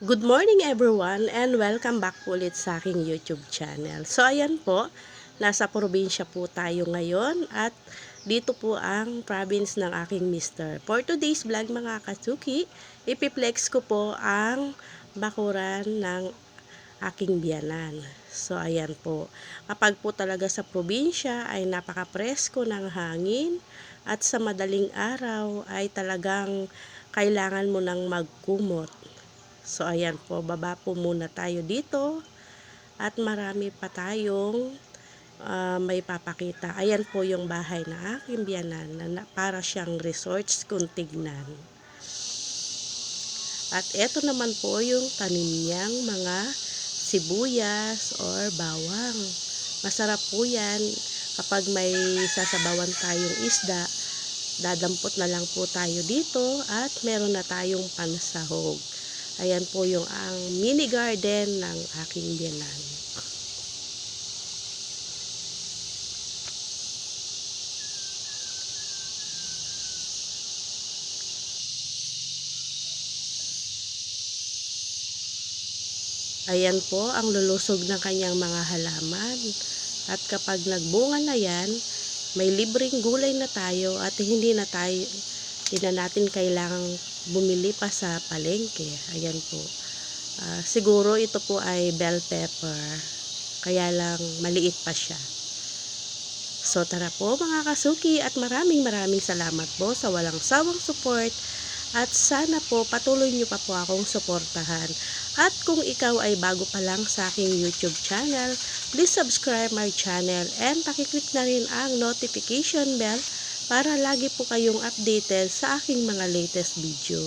Good morning everyone and welcome back po ulit sa aking YouTube channel. So ayan po, nasa probinsya po tayo ngayon at dito po ang province ng aking mister. For today's vlog mga katsuki, ipiplex ko po ang bakuran ng aking biyanan. So ayan po, kapag po talaga sa probinsya ay napaka-presko ng hangin at sa madaling araw ay talagang kailangan mo nang magkumot. So ayan po, baba po muna tayo dito at marami pa tayong may papakita. Ayan po yung bahay na aking biyanan na para siyang resorts kung tignan. At eto naman po yung tanim niyang mga sibuyas or bawang. Masarap po yan kapag may sasabawan tayong isda. Dadampot na lang po tayo dito at meron na tayong pansahog. Ayan po yung ang mini garden ng aking biyanan. Ayan po ang lulusog ng kanyang mga halaman. At kapag nagbunga na yan, may libreng gulay na tayo at hindi na natin kailangang bumili pa sa palengke. Ayan po. Siguro ito po ay bell pepper. Kaya lang maliit pa siya. So tara po mga kasuki at maraming salamat po sa walang sawang support. At sana po patuloy nyo pa po akong suportahan. At kung ikaw ay bago pa lang sa aking YouTube channel, please subscribe my channel and pakiclick na rin ang notification bell para lagi po kayong updated sa aking mga latest video.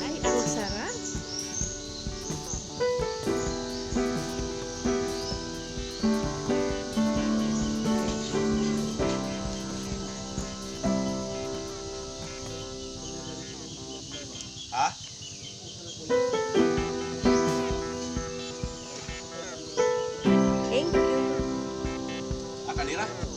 Ay, ang sarap! Ha? Thank you! Kanina?